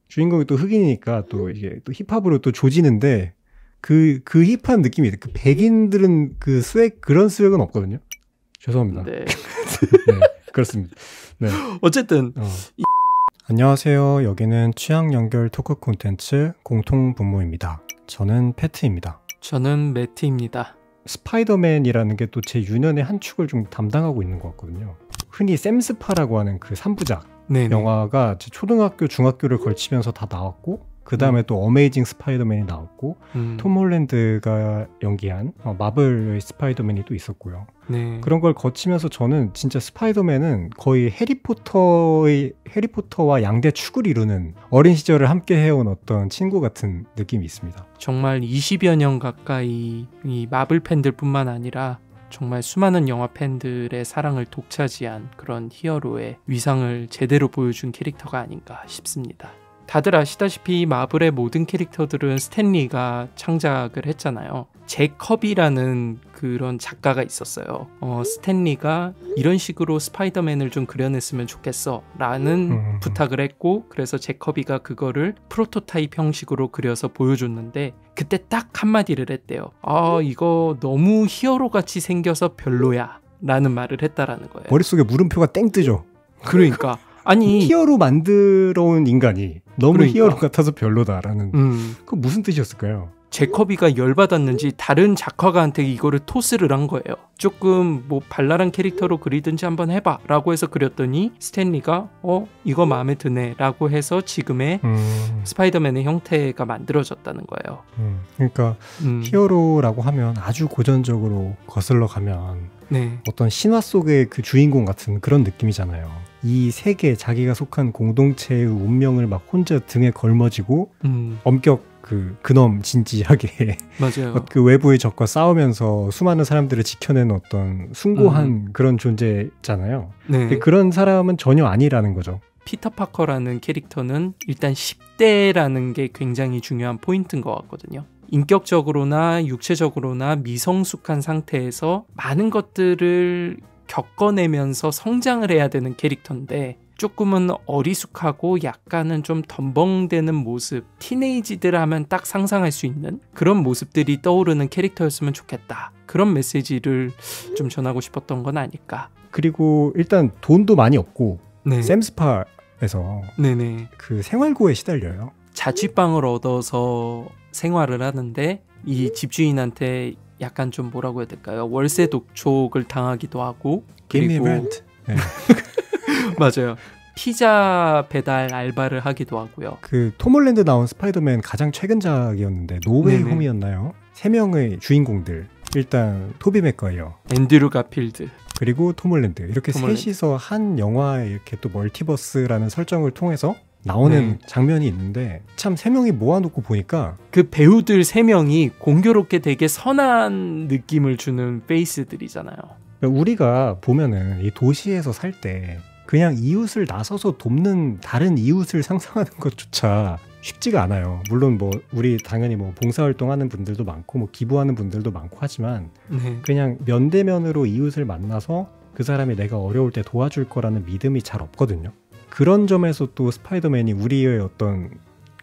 주인공이 또 흑인이니까 또 이게 또 힙합으로 또 조지는데 그 힙한 느낌이 그 백인들은 그 스웩 그런 스웩은 없거든요. 죄송합니다. 네. 네, 그렇습니다. 네. 어쨌든 안녕하세요. 여기는 취향 연결 토크 콘텐츠 공통분모입니다. 저는 패트입니다. 저는 매트입니다. 스파이더맨이라는 게 또 제 유년의 한 축을 좀 담당하고 있는 것 같거든요. 흔히 샘스파라고 하는 그 3부작 네네. 영화가 제 초등학교, 중학교를 걸치면서 다 나왔고 그 다음에 또 어메이징 스파이더맨이 나왔고 톰 홀랜드가 연기한 마블의 스파이더맨이 또 있었고요. 네. 그런 걸 거치면서 저는 진짜 스파이더맨은 거의 해리포터와 양대 축을 이루는 어린 시절을 함께 해온 어떤 친구 같은 느낌이 있습니다. 정말 20여 년 가까이 이 마블 팬들뿐만 아니라 정말 수많은 영화 팬들의 사랑을 독차지한 그런 히어로의 위상을 제대로 보여준 캐릭터가 아닌가 싶습니다. 다들 아시다시피 마블의 모든 캐릭터들은 스탠 리가 창작을 했잖아요. 잭 커비라는 그런 작가가 있었어요. 스탠 리가 이런 식으로 스파이더맨을 좀 그려냈으면 좋겠어 라는 부탁을 했고, 그래서 잭 커비가 그거를 프로토타입 형식으로 그려서 보여줬는데 그때 딱 한마디를 했대요. 이거 너무 히어로같이 생겨서 별로야 라는 말을 했다라는 거예요. 머릿속에 물음표가 땡 뜨죠. 그러니까 아니 히어로 만들어 온 인간이 너무 그러니까. 히어로 같아서 별로다라는 그거 무슨 뜻이었을까요? 제커비가 열받았는지 다른 작화가한테 이거를 토스를 한 거예요. 조금 뭐 발랄한 캐릭터로 그리든지 한번 해봐 라고 해서 그렸더니 스탠리가 이거 마음에 드네 라고 해서 지금의 스파이더맨의 형태가 만들어졌다는 거예요. 그러니까 히어로라고 하면 아주 고전적으로 거슬러 가면 네. 어떤 신화 속의 그 주인공 같은 그런 느낌이잖아요. 이 세계, 자기가 속한 공동체의 운명을 막 혼자 등에 걸머지고 엄격 근엄 진지하게 맞아요. 그 외부의 적과 싸우면서 수많은 사람들을 지켜내는 어떤 숭고한 그런 존재잖아요. 네. 근데 그런 사람은 전혀 아니라는 거죠. 피터 파커라는 캐릭터는 일단 10대라는 게 굉장히 중요한 포인트인 것 같거든요. 인격적으로나 육체적으로나 미성숙한 상태에서 많은 것들을 겪어내면서 성장을 해야 되는 캐릭터인데 조금은 어리숙하고 약간은 좀 덤벙대는 모습, 티네이지들 하면 딱 상상할 수 있는 그런 모습들이 떠오르는 캐릭터였으면 좋겠다. 그런 메시지를 좀 전하고 싶었던 건 아닐까. 그리고 일단 돈도 많이 없고 네. 샘스파에서 네네. 그 생활고에 시달려요. 자취방을 얻어서 생활을 하는데 이 집주인한테 약간 좀 뭐라고 해야 될까요? 월세 독촉을 당하기도 하고 그리고 네. 맞아요. 피자 배달 알바를 하기도 하고요. 그 톰 홀랜드 나온 스파이더맨 가장 최근작이었는데 노웨이 네네. 홈이었나요? 3명의 주인공들. 일단 토비 맥과이어, 앤드류 가필드, 그리고 톰 홀랜드 이렇게 톰 홀랜드. 셋이서 한 영화에 이렇게 또 멀티버스라는 설정을 통해서 나오는 네. 장면이 장면이 있는데 참 3명이 모아놓고 보니까 그 배우들 3명이 공교롭게 되게 선한 느낌을 주는 페이스들이잖아요. 우리가 보면은 이 도시에서 살 때 그냥 이웃을 나서서 돕는 다른 이웃을 상상하는 것조차 쉽지가 않아요. 물론 뭐 우리 당연히 뭐 봉사활동하는 분들도 많고 뭐 기부하는 분들도 많고 하지만 네. 그냥 면대면으로 이웃을 만나서 그 사람이 내가 어려울 때 도와줄 거라는 믿음이 잘 없거든요. 그런 점에서 또 스파이더맨이 우리의 어떤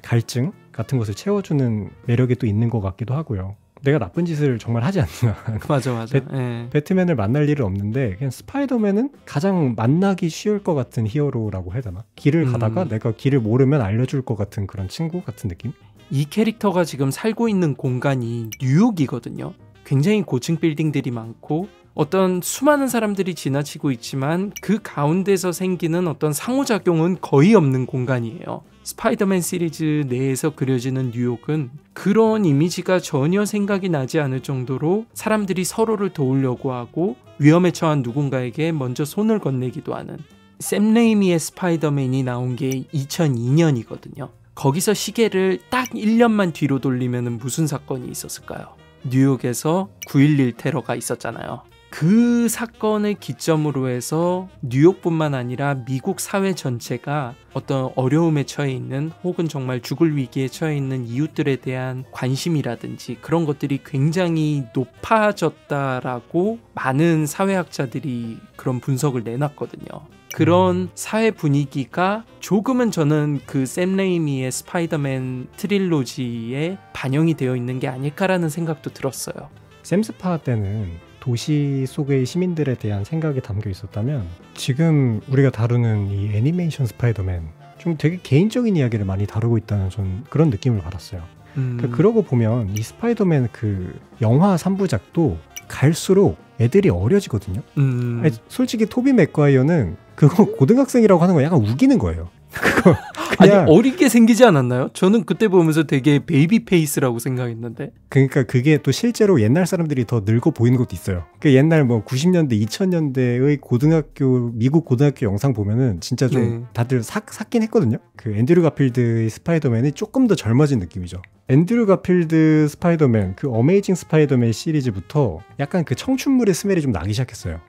갈증 같은 것을 채워주는 매력이 또 있는 것 같기도 하고요. 내가 나쁜 짓을 정말 하지 않나. 맞아. 네. 배트맨을 만날 일은 없는데 그냥 스파이더맨은 가장 만나기 쉬울 것 같은 히어로라고 해야 되나? 길을 가다가 내가 길을 모르면 알려줄 것 같은 그런 친구 같은 느낌? 이 캐릭터가 지금 살고 있는 공간이 뉴욕이거든요. 굉장히 고층 빌딩들이 많고 어떤 수많은 사람들이 지나치고 있지만 그 가운데서 생기는 어떤 상호작용은 거의 없는 공간이에요. 스파이더맨 시리즈 내에서 그려지는 뉴욕은 그런 이미지가 전혀 생각이 나지 않을 정도로 사람들이 서로를 도우려고 하고 위험에 처한 누군가에게 먼저 손을 건네기도 하는, 샘 레이미의 스파이더맨이 나온 게 2002년이거든요. 거기서 시계를 딱 1년만 뒤로 돌리면 무슨 사건이 있었을까요? 뉴욕에서 9.11 테러가 있었잖아요. 그 사건을 기점으로 해서 뉴욕뿐만 아니라 미국 사회 전체가 어떤 어려움에 처해 있는 혹은 정말 죽을 위기에 처해 있는 이웃들에 대한 관심이라든지 그런 것들이 굉장히 높아졌다라고 많은 사회학자들이 그런 분석을 내놨거든요. 그런 사회 분위기가 조금은 저는 그 샘 레이미의 스파이더맨 트릴로지에 반영이 되어 있는 게 아닐까라는 생각도 들었어요. 샘스파 때는 도시 속의 시민들에 대한 생각이 담겨 있었다면 지금 우리가 다루는 이 애니메이션 스파이더맨 좀 되게 개인적인 이야기를 많이 다루고 있다는 전 그런 느낌을 받았어요. 그러니까 그러고 보면 이 스파이더맨 그 영화 3부작도 갈수록 애들이 어려지거든요. 아니, 솔직히 토비 맥과이어는 그거 고등학생이라고 하는 거 약간 우기는 거예요. 그거 그냥 아니 어리게 생기지 않았나요? 저는 그때 보면서 되게 베이비 페이스라고 생각했는데. 그러니까 그게 또 실제로 옛날 사람들이 더 늙어 보이는 것도 있어요. 그 옛날 뭐 90년대, 2000년대의 고등학교 미국 고등학교 영상 보면은 진짜 좀 다들 삭긴 했거든요. 그 앤드류 가필드의 스파이더맨이 조금 더 젊어진 느낌이죠. 앤드류 가필드 스파이더맨, 그 어메이징 스파이더맨 시리즈부터 약간 그 청춘물의 스멜이 좀 나기 시작했어요.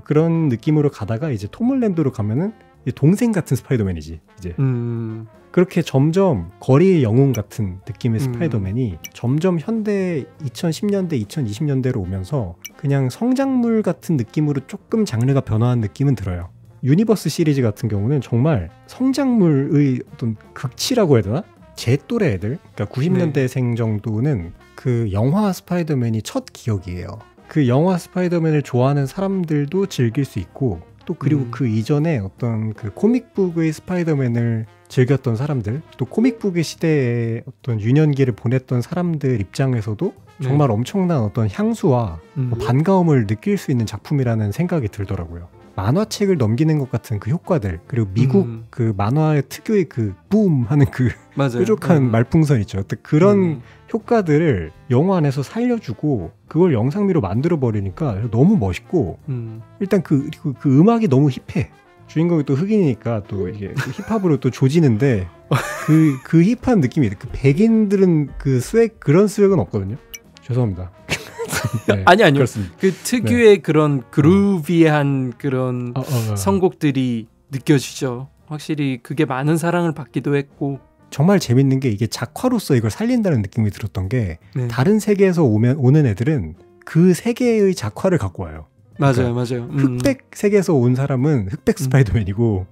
그런 느낌으로 가다가 이제 톰 홀랜드로 가면은 동생 같은 스파이더맨이지 이제. 그렇게 점점 거리의 영웅 같은 느낌의 스파이더맨이 점점 현대 2010년대, 2020년대로 오면서 그냥 성장물 같은 느낌으로 조금 장르가 변화한 느낌은 들어요. 유니버스 시리즈 같은 경우는 정말 성장물의 어떤 극치라고 해야 되나? 제 또래 애들, 그러니까 90년대생 정도는 그 영화 스파이더맨이 첫 기억이에요. 그 영화 스파이더맨을 좋아하는 사람들도 즐길 수 있고 또 그리고 그 이전에 어떤 그 코믹북의 스파이더맨을 즐겼던 사람들, 또 코믹북의 시대에 어떤 유년기를 보냈던 사람들 입장에서도 정말 엄청난 어떤 향수와 뭐 반가움을 느낄 수 있는 작품이라는 생각이 들더라고요. 만화책을 넘기는 것 같은 그 효과들, 그리고 미국 그 만화의 특유의 그 붐 하는 그 뾰족한 말풍선 있죠. 어떤 그런 효과들을 영화 안에서 살려주고 그걸 영상미로 만들어버리니까 너무 멋있고 일단 그 음악이 너무 힙해. 주인공이 또 흑인이니까 또 이게 힙합으로 또 조지는데 그 힙한 느낌이 그 백인들은 그 스웩 그런 스웩은 없거든요. 죄송합니다. 네, 아니요. 그렇습니다. 그 특유의 그런 그루비한 그런 선곡들이 느껴지죠. 확실히 그게 많은 사랑을 받기도 했고 정말 재밌는 게 이게 작화로서 이걸 살린다는 느낌이 들었던 게 다른 세계에서 오는 애들은 그 세계의 작화를 갖고 와요. 맞아요. 흑백 세계에서 온 사람은 흑백 스파이더맨이고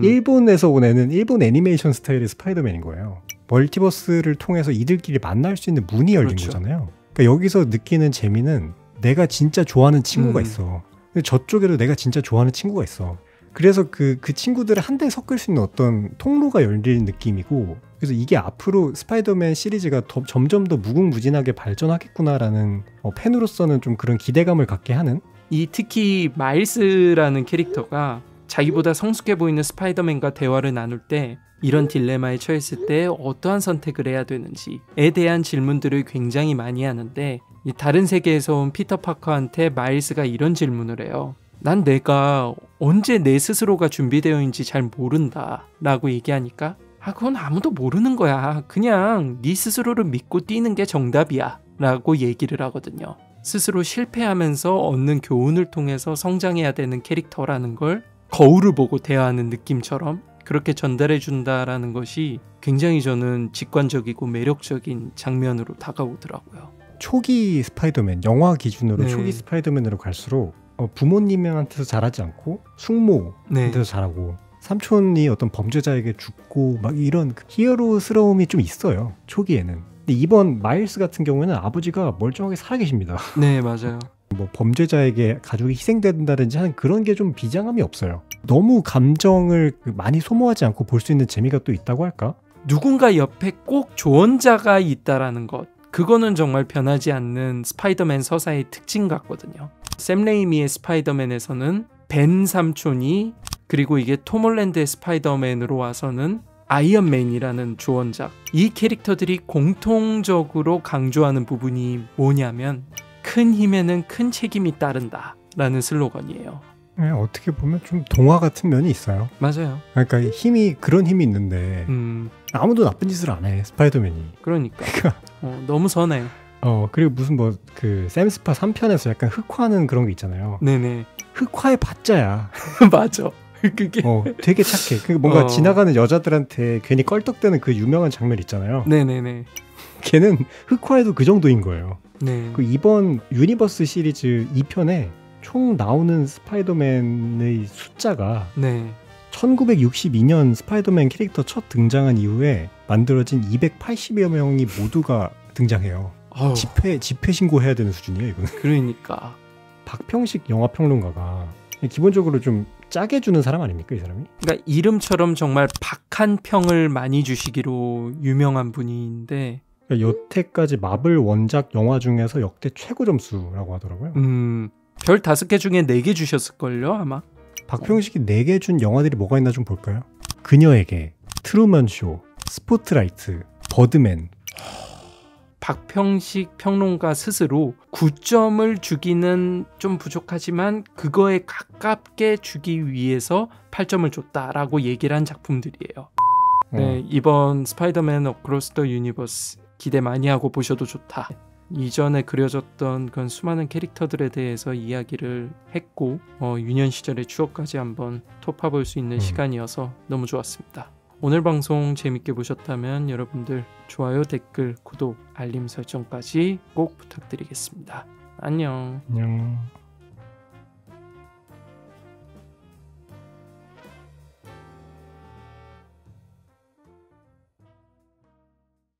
일본에서 온 애는 일본 애니메이션 스타일의 스파이더맨인 거예요. 멀티버스를 통해서 이들끼리 만날 수 있는 문이 열린 거잖아요. 그러니까 여기서 느끼는 재미는 내가 진짜 좋아하는 친구가 있어. 근데 저쪽에도 내가 진짜 좋아하는 친구가 있어. 그래서 그 친구들을 한데 섞을 수 있는 어떤 통로가 열리는 느낌이고, 그래서 이게 앞으로 스파이더맨 시리즈가 점점 더 무궁무진하게 발전하겠구나라는 팬으로서는 좀 그런 기대감을 갖게 하는. 이 특히 마일스라는 캐릭터가 자기보다 성숙해 보이는 스파이더맨과 대화를 나눌 때 이런 딜레마에 처했을 때 어떠한 선택을 해야 되는지에 대한 질문들을 굉장히 많이 하는데, 이 다른 세계에서 온 피터 파커한테 마일스가 이런 질문을 해요. 난 내가 언제 내 스스로가 준비되어 있는지 잘 모른다 라고 얘기하니까 그건 아무도 모르는 거야. 그냥 네 스스로를 믿고 뛰는 게 정답이야 라고 얘기를 하거든요. 스스로 실패하면서 얻는 교훈을 통해서 성장해야 되는 캐릭터라는 걸 거울을 보고 대화하는 느낌처럼 그렇게 전달해 준다라는 것이 굉장히 저는 직관적이고 매력적인 장면으로 다가오더라고요. 초기 스파이더맨, 영화 기준으로 초기 스파이더맨으로 갈수록 부모님한테서 자라지 않고 숙모한테서 자라고 삼촌이 어떤 범죄자에게 죽고 막 이런 히어로스러움이 좀 있어요. 초기에는. 근데 이번 마일스 같은 경우에는 아버지가 멀쩡하게 살아계십니다. 네, 맞아요. 뭐 범죄자에게 가족이 희생된다든지 하는 그런 게 좀 비장함이 없어요. 너무 감정을 많이 소모하지 않고 볼 수 있는 재미가 또 있다고 할까? 누군가 옆에 꼭 조언자가 있다라는 것, 그거는 정말 변하지 않는 스파이더맨 서사의 특징 같거든요. 샘 레이미의 스파이더맨에서는 벤 삼촌이, 그리고 이게 톰 홀랜드의 스파이더맨으로 와서는 아이언맨이라는 조언자, 이 캐릭터들이 공통적으로 강조하는 부분이 뭐냐면 큰 힘에는 큰 책임이 따른다 라는 슬로건이에요. 네, 어떻게 보면 좀 동화 같은 면이 있어요. 맞아요. 그러니까 그런 힘이 있는데 아무도 나쁜 짓을 안 해, 스파이더맨이. 그러니까 너무 선해. 그리고 무슨 뭐 그 샘스파 3편에서 약간 흑화하는 그런 게 있잖아요. 네네. 흑화의 받자야. 맞아. 그게 되게 착해. 그 뭔가 어. 지나가는 여자들한테 괜히 껄떡대는 그 유명한 장면 있잖아요. 네네네. 걔는 흑화에도 그 정도인 거예요. 네. 그 이번 유니버스 시리즈 2편에 총 나오는 스파이더맨의 숫자가 네. 1962년 스파이더맨 캐릭터 첫 등장한 이후에 만들어진 280여 명이 모두가 등장해요. 어우, 집회 신고해야 되는 수준이에요, 이거는. 그러니까. 박평식 영화평론가가 기본적으로 좀 짜게 주는 사람 아닙니까, 이 사람이? 그러니까 이름처럼 정말 박한 평을 많이 주시기로 유명한 분인데, 그러니까 여태까지 마블 원작 영화 중에서 역대 최고 점수라고 하더라고요. 별 5개 중에 4개 주셨을걸요, 아마? 박평식이 4개 준 영화들이 뭐가 있나 좀 볼까요? 그녀에게, 트루먼 쇼, 스포트라이트, 버드맨. 박평식 평론가 스스로 9점을 주기는 좀 부족하지만 그거에 가깝게 주기 위해서 8점을 줬다라고 얘기를 한 작품들이에요. 네, 이번 스파이더맨 어크로스 더 유니버스 기대 많이 하고 보셔도 좋다. 이전에 그려졌던 그런 수많은 캐릭터들에 대해서 이야기를 했고 유년 시절의 추억까지 한번 톱파볼 수 있는 시간이어서 너무 좋았습니다. 오늘 방송 재밌게 보셨다면 여러분들 좋아요, 댓글, 구독, 알림 설정까지 꼭 부탁드리겠습니다. 안녕. 안녕.